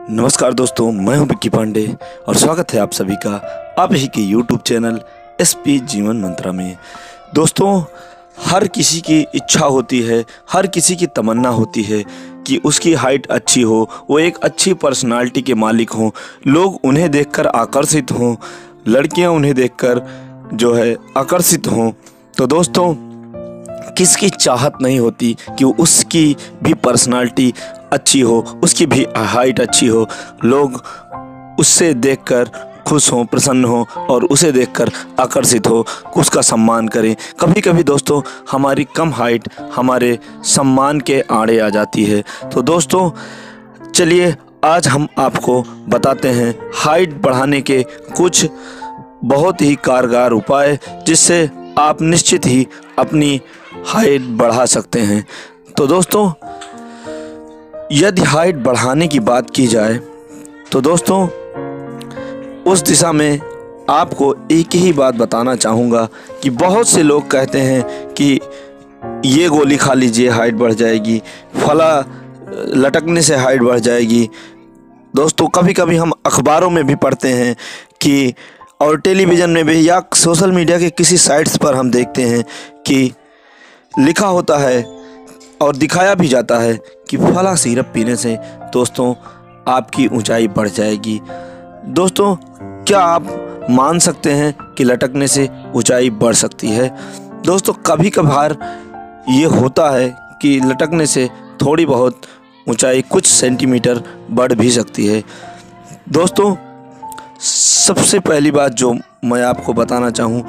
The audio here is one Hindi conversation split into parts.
नमस्कार दोस्तों, मैं हूं विक्की पांडे और स्वागत है आप सभी का आप ही के यूट्यूब चैनल एसपी जीवन मंत्रा में। दोस्तों, हर किसी की इच्छा होती है, हर किसी की तमन्ना होती है कि उसकी हाइट अच्छी हो, वो एक अच्छी पर्सनालिटी के मालिक हों, लोग उन्हें देखकर आकर्षित हों, लड़कियां उन्हें देखकर जो है आकर्षित हों। तो दोस्तों, किसकी चाहत नहीं होती कि उसकी भी पर्सनालिटी अच्छी हो, उसकी भी हाइट अच्छी हो, लोग उससे देखकर खुश हों, प्रसन्न हों और उसे देखकर आकर्षित हो, उसका सम्मान करें। कभी कभी दोस्तों हमारी कम हाइट हमारे सम्मान के आड़े आ जाती है। तो दोस्तों चलिए आज हम आपको बताते हैं हाइट बढ़ाने के कुछ बहुत ही कारगर उपाय, जिससे आप निश्चित ही अपनी हाइट बढ़ा सकते हैं। तो दोस्तों, यदि हाइट बढ़ाने की बात की जाए तो दोस्तों उस दिशा में आपको एक ही बात बताना चाहूँगा कि बहुत से लोग कहते हैं कि ये गोली खा लीजिए हाइट बढ़ जाएगी, फला लटकने से हाइट बढ़ जाएगी। दोस्तों, कभी कभी हम अखबारों में भी पढ़ते हैं कि और टेलीविज़न में भी या सोशल मीडिया के किसी साइट्स पर हम देखते हैं कि लिखा होता है और दिखाया भी जाता है कि फला सिरप पीने से दोस्तों आपकी ऊंचाई बढ़ जाएगी। दोस्तों, क्या आप मान सकते हैं कि लटकने से ऊंचाई बढ़ सकती है? दोस्तों, कभी कभार ये होता है कि लटकने से थोड़ी बहुत ऊंचाई कुछ सेंटीमीटर बढ़ भी सकती है। दोस्तों, सबसे पहली बात जो मैं आपको बताना चाहूँ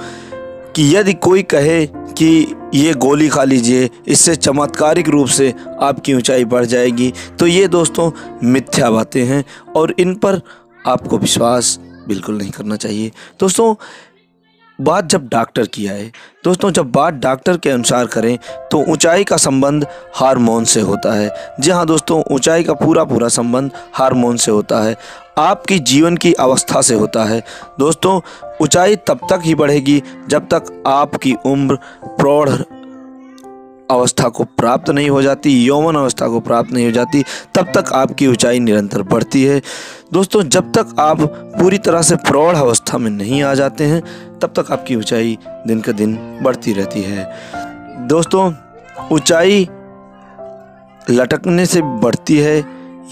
कि यदि कोई कहे कि ये गोली खा लीजिए, इससे चमत्कारिक रूप से आपकी ऊंचाई बढ़ जाएगी, तो ये दोस्तों मिथ्या बातें हैं और इन पर आपको विश्वास बिल्कुल नहीं करना चाहिए। दोस्तों, बात जब डॉक्टर की आए, दोस्तों जब बात डॉक्टर के अनुसार करें तो ऊंचाई का संबंध हार्मोन से होता है। जी हाँ दोस्तों, ऊंचाई का पूरा संबंध हार्मोन से होता है, आपकी जीवन की अवस्था से होता है। दोस्तों, ऊंचाई तब तक ही बढ़ेगी जब तक आपकी उम्र प्रौढ़ अवस्था को प्राप्त नहीं हो जाती, यौवन अवस्था को प्राप्त नहीं हो जाती, तब तक आपकी ऊंचाई निरंतर बढ़ती है। दोस्तों, जब तक आप पूरी तरह से प्रौढ़ अवस्था में नहीं आ जाते हैं तब तक आपकी ऊंचाई दिन के दिन बढ़ती रहती है। दोस्तों, ऊंचाई लटकने से बढ़ती है,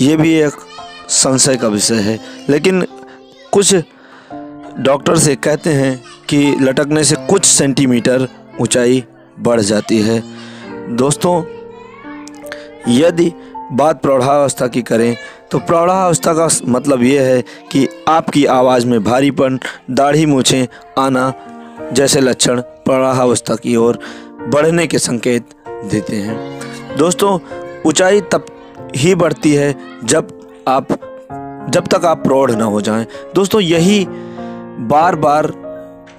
ये भी एक संशय का विषय है, लेकिन कुछ डॉक्टर से कहते हैं कि लटकने से कुछ सेंटीमीटर ऊंचाई बढ़ जाती है। दोस्तों, यदि बात प्रौढ़ावस्था की करें तो प्रौढ़ावस्था का मतलब ये है कि आपकी आवाज़ में भारीपन, दाढ़ी मूंछें आना जैसे लक्षण प्रौढ़ावस्था की ओर बढ़ने के संकेत देते हैं। दोस्तों, ऊंचाई तब ही बढ़ती है जब तक आप प्रौढ़ ना हो जाएं। दोस्तों, यही बार बार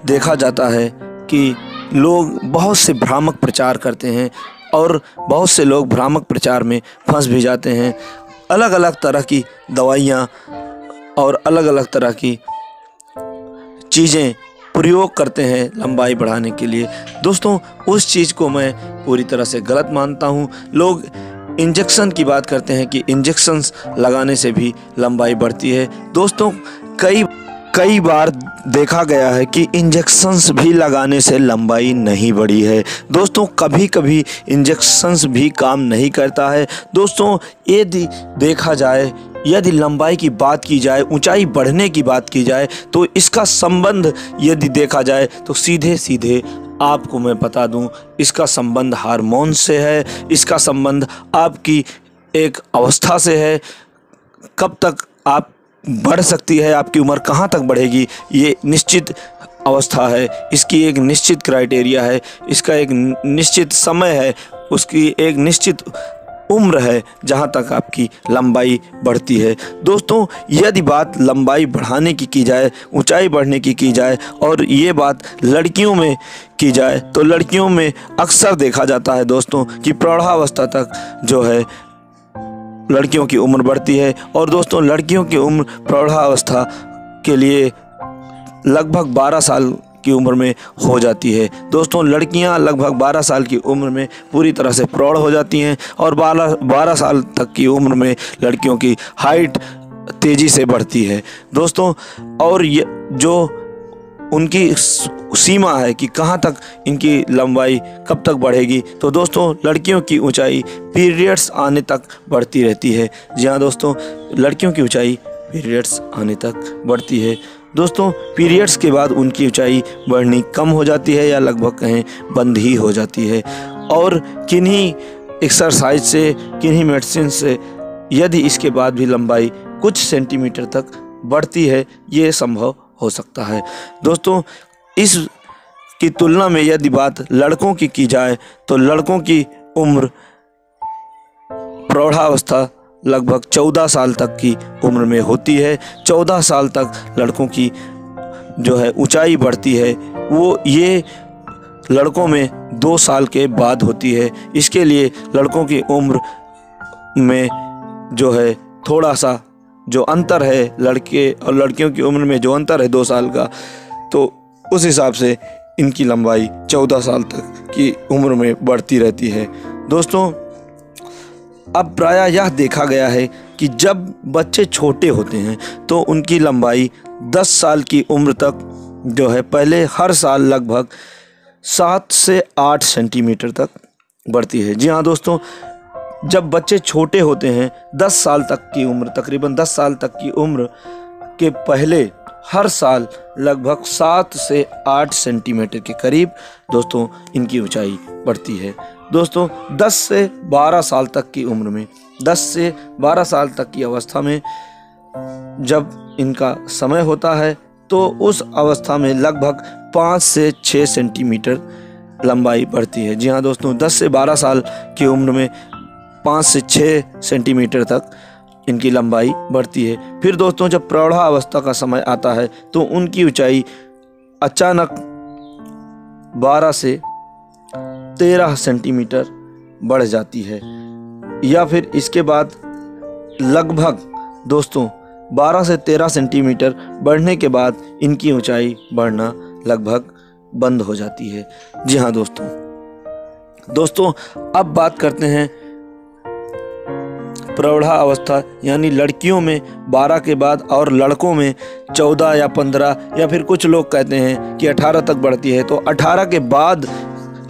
देखा जाता है कि लोग बहुत से भ्रामक प्रचार करते हैं और बहुत से लोग भ्रामक प्रचार में फंस भी जाते हैं। अलग अलग तरह की दवाइयाँ और अलग अलग तरह की चीज़ें प्रयोग करते हैं लंबाई बढ़ाने के लिए। दोस्तों, उस चीज़ को मैं पूरी तरह से गलत मानता हूँ। लोग इंजेक्शन की बात करते हैं कि इंजेक्शन्स लगाने से भी लंबाई बढ़ती है। दोस्तों, कई बार देखा गया है कि इंजेक्शन्स भी लगाने से लंबाई नहीं बढ़ी है। दोस्तों, कभी कभी इंजेक्शन्स भी काम नहीं करता है। दोस्तों, यदि देखा जाए, यदि लंबाई की बात की जाए, ऊंचाई बढ़ने की बात की जाए, तो इसका संबंध यदि देखा जाए तो सीधे आपको मैं बता दूं, इसका संबंध हार्मोन से है, इसका संबंध आपकी एक अवस्था से है। कब तक आप बढ़ सकती है, आपकी उम्र कहाँ तक बढ़ेगी, ये निश्चित अवस्था है, इसकी एक निश्चित क्राइटेरिया है, इसका एक निश्चित समय है, उसकी एक निश्चित उम्र है जहाँ तक आपकी लंबाई बढ़ती है। दोस्तों, यदि बात लंबाई बढ़ाने की जाए, ऊंचाई बढ़ने की जाए और ये बात लड़कियों में की जाए तो लड़कियों में अक्सर देखा जाता है दोस्तों कि प्रौढ़ावस्था तक जो है लड़कियों की उम्र बढ़ती है। और दोस्तों, लड़कियों की उम्र प्रौढ़ावस्था के लिए लगभग 12 साल की उम्र में हो जाती है। दोस्तों, लड़कियां लगभग 12 साल की उम्र में पूरी तरह से प्रौढ़ हो जाती हैं और 12 साल तक की उम्र में लड़कियों की हाइट तेज़ी से बढ़ती है दोस्तों। और ये जो उनकी सीमा है कि कहाँ तक इनकी लंबाई कब तक बढ़ेगी, तो दोस्तों लड़कियों की ऊंचाई पीरियड्स आने तक बढ़ती रहती है। जी हाँ दोस्तों, लड़कियों की ऊंचाई पीरियड्स आने तक बढ़ती है। दोस्तों पीरियड्स के बाद उनकी ऊंचाई बढ़नी कम हो जाती है या लगभग कहें बंद ही हो जाती है। और किन्हीं एक्सरसाइज से, किन्हीं मेडिसिन से यदि इसके बाद भी लंबाई कुछ सेंटीमीटर तक बढ़ती है, ये संभव हो सकता है। दोस्तों इस की तुलना में यदि बात लड़कों की जाए तो लड़कों की उम्र प्रौढ़ावस्था लगभग 14 साल तक की उम्र में होती है। 14 साल तक लड़कों की जो है ऊंचाई बढ़ती है, वो ये लड़कों में 2 साल के बाद होती है। इसके लिए लड़कों की उम्र में जो है थोड़ा सा जो अंतर है, लड़के और लड़कियों की उम्र में जो अंतर है 2 साल का, तो उस हिसाब से इनकी लंबाई 14 साल तक की उम्र में बढ़ती रहती है। दोस्तों अब प्रायः यह देखा गया है कि जब बच्चे छोटे होते हैं तो उनकी लंबाई 10 साल की उम्र तक जो है पहले हर साल लगभग 7 से 8 सेंटीमीटर तक बढ़ती है। जी हाँ दोस्तों, जब बच्चे छोटे होते हैं 10 साल तक की उम्र, तकरीबन 10 साल तक की उम्र के पहले हर साल लगभग 7 से 8 सेंटीमीटर के करीब दोस्तों इनकी ऊंचाई बढ़ती है। दोस्तों 10 से 12 साल तक की उम्र में, 10 से 12 साल तक की अवस्था में जब इनका समय होता है तो उस अवस्था में लगभग 5 से 6 सेंटीमीटर लंबाई बढ़ती है। जी हाँ दोस्तों, 10 से 12 साल की उम्र में 5 से 6 सेंटीमीटर तक इनकी लंबाई बढ़ती है। फिर दोस्तों जब प्रौढ़ावस्था का समय आता है तो उनकी ऊंचाई अचानक 12 से 13 सेंटीमीटर बढ़ जाती है, या फिर इसके बाद लगभग दोस्तों 12 से 13 सेंटीमीटर बढ़ने के बाद इनकी ऊंचाई बढ़ना लगभग बंद हो जाती है। जी हाँ दोस्तों अब बात करते हैं प्रौढ़ा अवस्था यानी लड़कियों में 12 के बाद और लड़कों में 14 या 15 या फिर कुछ लोग कहते हैं कि 18 तक बढ़ती है। तो 18 के बाद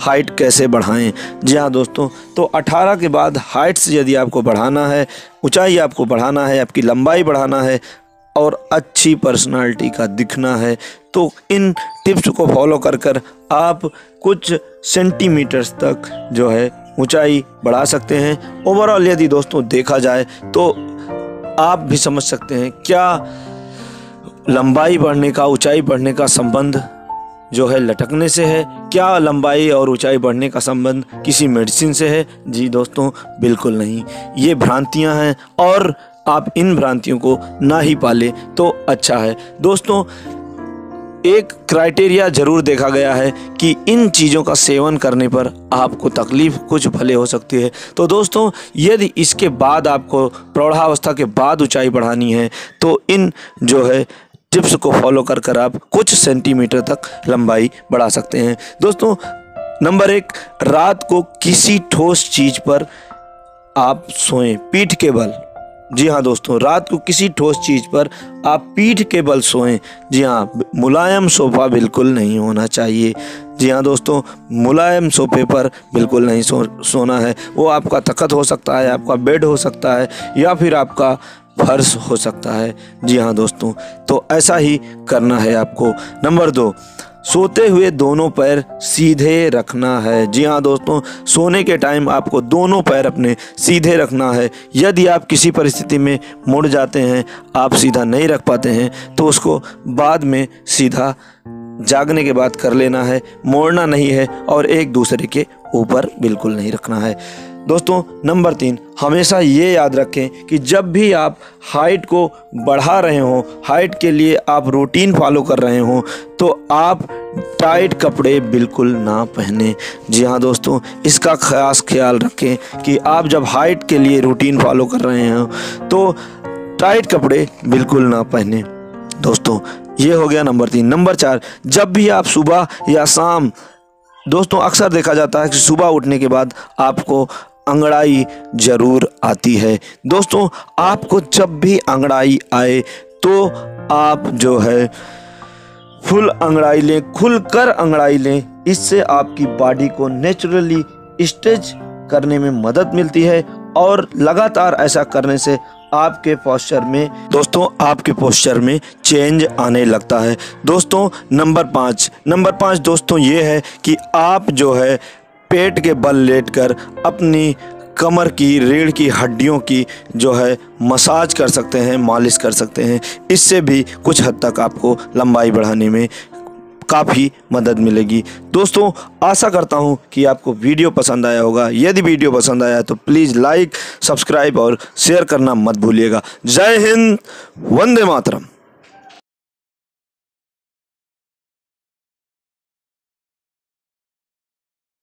हाइट कैसे बढ़ाएं? जी हाँ दोस्तों, तो 18 के बाद हाइट से यदि आपको बढ़ाना है, ऊंचाई आपको बढ़ाना है, आपकी लंबाई बढ़ाना है और अच्छी पर्सनालिटी का दिखना है, तो इन टिप्स को फॉलो कर आप कुछ सेंटीमीटर्स तक जो है ऊंचाई बढ़ा सकते हैं। ओवरऑल यदि दोस्तों देखा जाए तो आप भी समझ सकते हैं क्या लंबाई बढ़ने का, ऊंचाई बढ़ने का संबंध जो है लटकने से है, क्या लंबाई और ऊंचाई बढ़ने का संबंध किसी मेडिसिन से है? जी दोस्तों बिल्कुल नहीं, ये भ्रांतियां हैं और आप इन भ्रांतियों को ना ही पाले तो अच्छा है। दोस्तों एक क्राइटेरिया ज़रूर देखा गया है कि इन चीज़ों का सेवन करने पर आपको तकलीफ़ कुछ भले हो सकती है। तो दोस्तों यदि इसके बाद आपको प्रौढ़ावस्था के बाद ऊंचाई बढ़ानी है तो इन जो है टिप्स को फॉलो कर आप कुछ सेंटीमीटर तक लंबाई बढ़ा सकते हैं। दोस्तों नंबर 1, रात को किसी ठोस चीज़ पर आप सोएं पीठ के बल। जी हाँ दोस्तों, रात को किसी ठोस चीज़ पर आप पीठ के बल सोएं। जी हाँ, मुलायम सोफ़ा बिल्कुल नहीं होना चाहिए। जी हाँ दोस्तों, मुलायम सोफे पर बिल्कुल नहीं सोना है। वो आपका तख्त हो सकता है, आपका बेड हो सकता है या फिर आपका फर्श हो सकता है। जी हाँ दोस्तों, तो ऐसा ही करना है आपको। नंबर 2, सोते हुए दोनों पैर सीधे रखना है। जी हाँ दोस्तों, सोने के टाइम आपको दोनों पैर अपने सीधे रखना है। यदि आप किसी परिस्थिति में मुड़ जाते हैं, आप सीधा नहीं रख पाते हैं, तो उसको बाद में सीधा जागने के बाद कर लेना है, मोड़ना नहीं है और एक दूसरे के ऊपर बिल्कुल नहीं रखना है। दोस्तों नंबर 3, हमेशा ये याद रखें कि जब भी आप हाइट को बढ़ा रहे हों, हाइट के लिए आप रूटीन फॉलो कर रहे हों, तो आप टाइट कपड़े बिल्कुल ना पहने। जी हाँ दोस्तों, इसका खास ख्याल रखें कि आप जब हाइट के लिए रूटीन फॉलो कर रहे हो तो टाइट कपड़े बिल्कुल ना पहने। दोस्तों ये हो गया नंबर 3। नंबर 4, जब भी आप सुबह या शाम, दोस्तों अक्सर देखा जाता है कि सुबह उठने के बाद आपको अंगड़ाई जरूर आती है। दोस्तों, आपको जब भी अंगड़ाई आए तो आप जो है फुल अंगड़ाई लें, खुलकर अंगड़ाई लें। इससे आपकी बॉडी को नेचुरली स्ट्रेच करने में मदद मिलती है और लगातार ऐसा करने से आपके पोस्चर में चेंज आने लगता है। दोस्तों, नंबर पाँच दोस्तों ये है कि आप जो है पेट के बल लेटकर अपनी कमर की, रीढ़ की हड्डियों की जो है मसाज कर सकते हैं, मालिश कर सकते हैं। इससे भी कुछ हद तक आपको लंबाई बढ़ाने में काफ़ी मदद मिलेगी। दोस्तों, आशा करता हूं कि आपको वीडियो पसंद आया होगा। यदि वीडियो पसंद आया तो प्लीज़ लाइक, सब्सक्राइब और शेयर करना मत भूलिएगा। जय हिंद, वंदे मातरम।